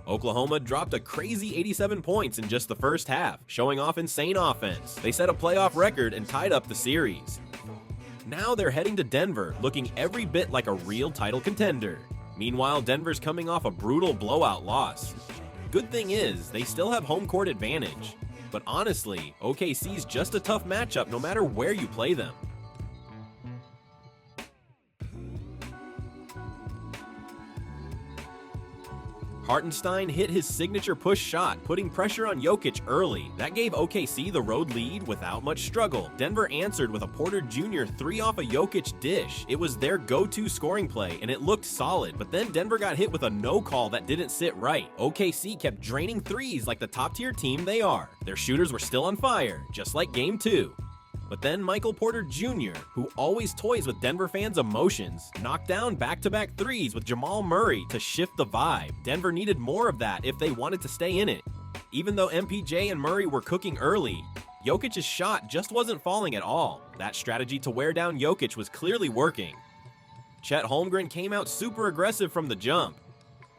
Oklahoma dropped a crazy 87 points in just the first half, showing off insane offense. They set a playoff record and tied up the series. Now they're heading to Denver, looking every bit like a real title contender. Meanwhile, Denver's coming off a brutal blowout loss. Good thing is, they still have home court advantage. But honestly, OKC's just a tough matchup no matter where you play them. Hartenstein hit his signature push shot, putting pressure on Jokic early. That gave OKC the road lead without much struggle. Denver answered with a Porter Jr. 3 off a Jokic dish. It was their go-to scoring play, and it looked solid, but then Denver got hit with a no call that didn't sit right. OKC kept draining threes like the top-tier team they are. Their shooters were still on fire, just like Game 2. But then Michael Porter Jr., who always toys with Denver fans' emotions, knocked down back-to-back threes with Jamal Murray to shift the vibe. Denver needed more of that if they wanted to stay in it. Even though MPJ and Murray were cooking early, Jokic's shot just wasn't falling at all. That strategy to wear down Jokic was clearly working. Chet Holmgren came out super aggressive from the jump,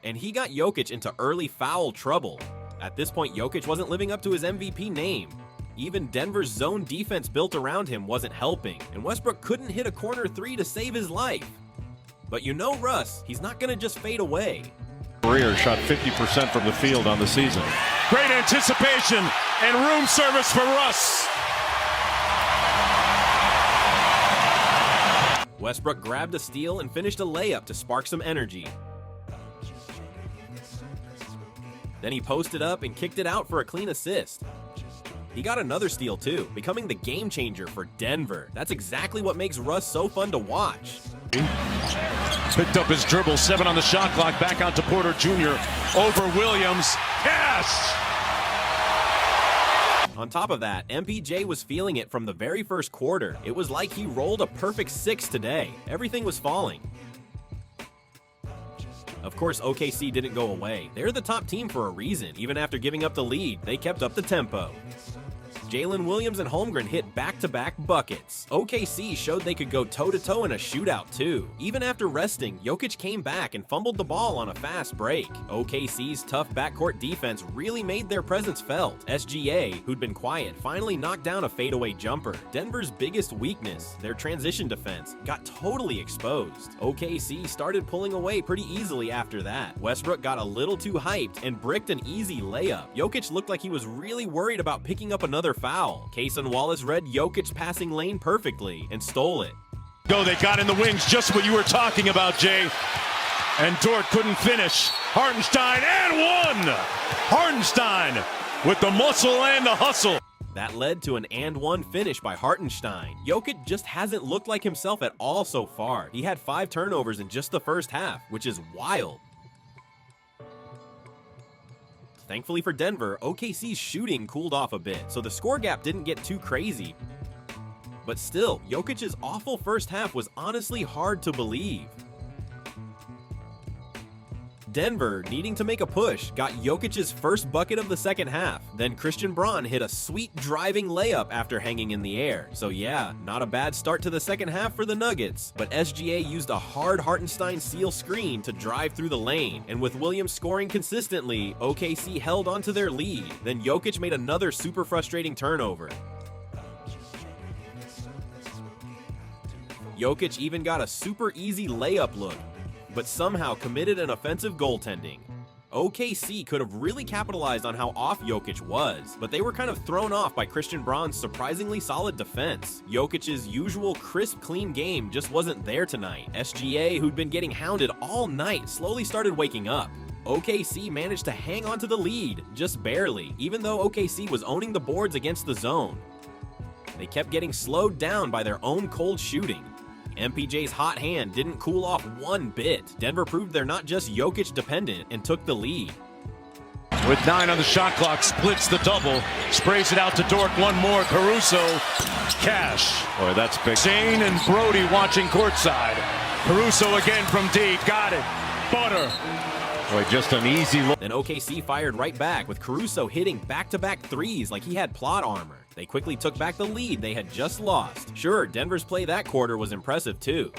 and he got Jokic into early foul trouble. At this point, Jokic wasn't living up to his MVP name. Even Denver's zone defense built around him wasn't helping, and Westbrook couldn't hit a corner 3 to save his life. But you know Russ, he's not gonna just fade away. Career shot 50% from the field on the season. Great anticipation and room service for Russ. Westbrook grabbed a steal and finished a layup to spark some energy. Then he posted up and kicked it out for a clean assist. He got another steal too, becoming the game changer for Denver. That's exactly what makes Russ so fun to watch. Picked up his dribble, 7 on the shot clock, back out to Porter Jr. Over Williams. Yes! On top of that, MPJ was feeling it from the very first quarter. It was like he rolled a perfect 6 today. Everything was falling. Of course, OKC didn't go away. They're the top team for a reason. Even after giving up the lead, they kept up the tempo. Jalen Williams and Holmgren hit back-to-back buckets. OKC showed they could go toe-to-toe in a shootout too. Even after resting, Jokic came back and fumbled the ball on a fast break. OKC's tough backcourt defense really made their presence felt. SGA, who'd been quiet, finally knocked down a fadeaway jumper. Denver's biggest weakness, their transition defense, got totally exposed. OKC started pulling away pretty easily after that. Westbrook got a little too hyped and bricked an easy layup. Jokic looked like he was really worried about picking up another foul. Cason Wallace read Jokic's passing lane perfectly and stole it. They got in the wings, just what you were talking about, Jay. And Dort couldn't finish. Hartenstein and one! Hartenstein with the muscle and the hustle. That led to an and-one finish by Hartenstein. Jokic just hasn't looked like himself at all so far. He had 5 turnovers in just the first half, which is wild. Thankfully for Denver, OKC's shooting cooled off a bit, so the score gap didn't get too crazy. But still, Jokic's awful first half was honestly hard to believe. Denver, needing to make a push, got Jokic's first bucket of the second half. Then Christian Braun hit a sweet driving layup after hanging in the air. So yeah, not a bad start to the second half for the Nuggets. But SGA used a hard Hartenstein seal screen to drive through the lane. And with Williams scoring consistently, OKC held onto their lead. Then Jokic made another super frustrating turnover. Jokic even got a super easy layup look, but somehow committed an offensive goaltending. OKC could have really capitalized on how off Jokic was, but they were kind of thrown off by Christian Braun's surprisingly solid defense. Jokic's usual crisp, clean game just wasn't there tonight. SGA, who'd been getting hounded all night, slowly started waking up. OKC managed to hang on to the lead, just barely, even though OKC was owning the boards against the zone. They kept getting slowed down by their own cold shooting. MPJ's hot hand didn't cool off one bit. Denver proved they're not just Jokic dependent and took the lead. With 9 on the shot clock, splits the double, sprays it out to Dort, one more, Caruso, cash. Boy, that's big. Shane and Brody watching courtside. Caruso again from deep, got it. Butter. Boy, just an easy look. Then OKC fired right back with Caruso hitting back-to-back threes like he had plot armor. They quickly took back the lead they had just lost. Sure, Denver's play that quarter was impressive too.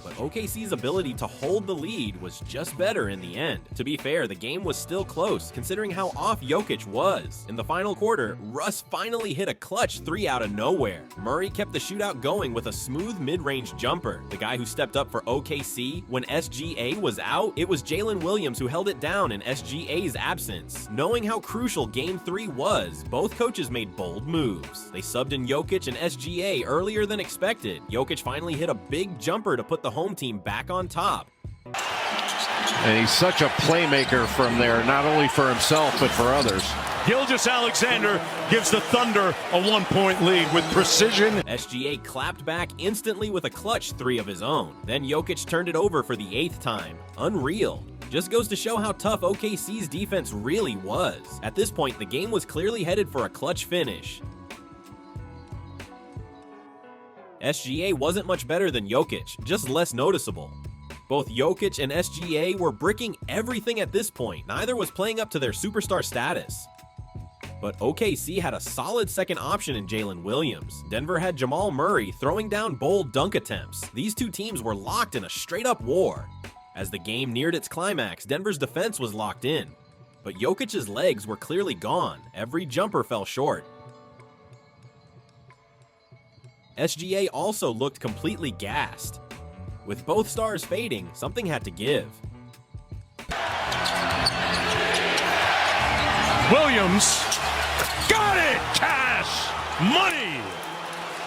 but OKC's ability to hold the lead was just better in the end. To be fair, the game was still close, considering how off Jokic was. In the final quarter, Russ finally hit a clutch three out of nowhere. Murray kept the shootout going with a smooth mid-range jumper. The guy who stepped up for OKC when SGA was out, it was Jalen Williams who held it down in SGA's absence. Knowing how crucial Game 3 was, both coaches made bold moves. They subbed in Jokic and SGA earlier than expected. Jokic finally hit a big jumper to put the home team back on top. And he's such a playmaker from there, not only for himself, but for others. Gilgeous-Alexander gives the Thunder a 1-point lead with precision. SGA clapped back instantly with a clutch three of his own. Then Jokic turned it over for the 8th time. Unreal. Just goes to show how tough OKC's defense really was. At this point, the game was clearly headed for a clutch finish. SGA wasn't much better than Jokic, just less noticeable. Both Jokic and SGA were bricking everything at this point. Neither was playing up to their superstar status. But OKC had a solid second option in Jalen Williams. Denver had Jamal Murray throwing down bold dunk attempts. These two teams were locked in a straight-up war. As the game neared its climax, Denver's defense was locked in. But Jokic's legs were clearly gone. Every jumper fell short. SGA also looked completely gassed. With both stars fading, something had to give. Williams got it! Cash! Money!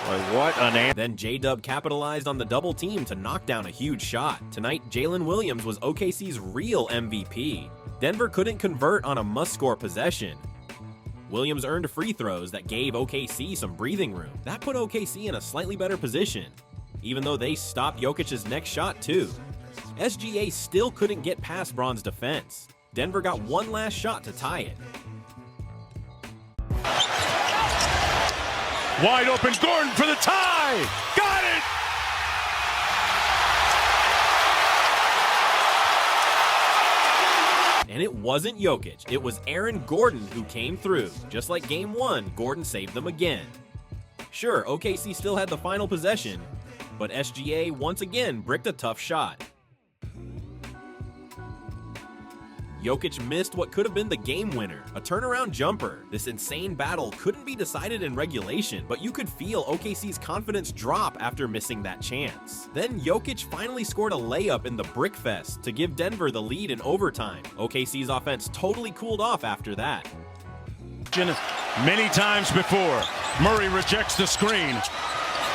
Boy, what an answer. Then J-Dub capitalized on the double team to knock down a huge shot. Tonight, Jalen Williams was OKC's real MVP. Denver couldn't convert on a must-score possession. Williams earned free throws that gave OKC some breathing room. That put OKC in a slightly better position, even though they stopped Jokic's next shot too. SGA still couldn't get past Braun's defense. Denver got one last shot to tie it. Wide open Gordon for the tie! Got it! And it wasn't Jokic, it was Aaron Gordon who came through. Just like Game 1, Gordon saved them again. Sure, OKC still had the final possession, but SGA once again bricked a tough shot. Jokic missed what could have been the game winner, a turnaround jumper. This insane battle couldn't be decided in regulation, but you could feel OKC's confidence drop after missing that chance. Then Jokic finally scored a layup in the Brickfest to give Denver the lead in overtime. OKC's offense totally cooled off after that. Many times before, Murray rejects the screen.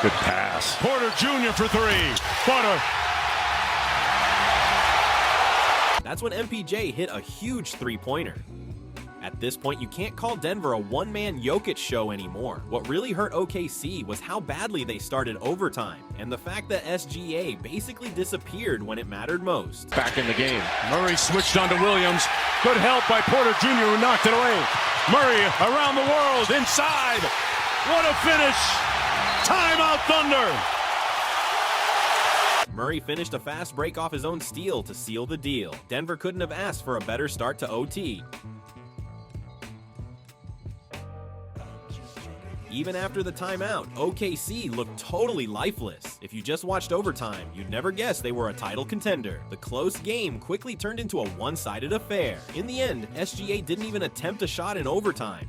Good pass. Porter Jr. for three. Porter. That's when MPJ hit a huge three-pointer. At this point, you can't call Denver a one-man Jokic show anymore. What really hurt OKC was how badly they started overtime, and the fact that SGA basically disappeared when it mattered most. Back in the game. Murray switched onto Williams. Good help by Porter Jr. who knocked it away. Murray around the world, inside. What a finish. Timeout Thunder. Murray finished a fast break off his own steal to seal the deal. Denver couldn't have asked for a better start to OT. Even after the timeout, OKC looked totally lifeless. If you just watched overtime, you'd never guess they were a title contender. The close game quickly turned into a one-sided affair. In the end, SGA didn't even attempt a shot in overtime.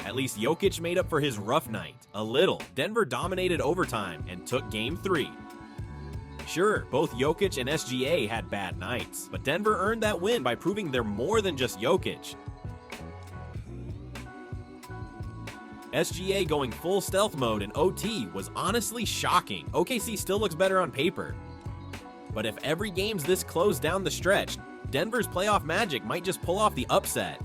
At least Jokic made up for his rough night. A little. Denver dominated overtime and took Game 3. Sure, both Jokic and SGA had bad nights, but Denver earned that win by proving they're more than just Jokic. SGA going full stealth mode in OT was honestly shocking. OKC still looks better on paper. But if every game's this close down the stretch, Denver's playoff magic might just pull off the upset.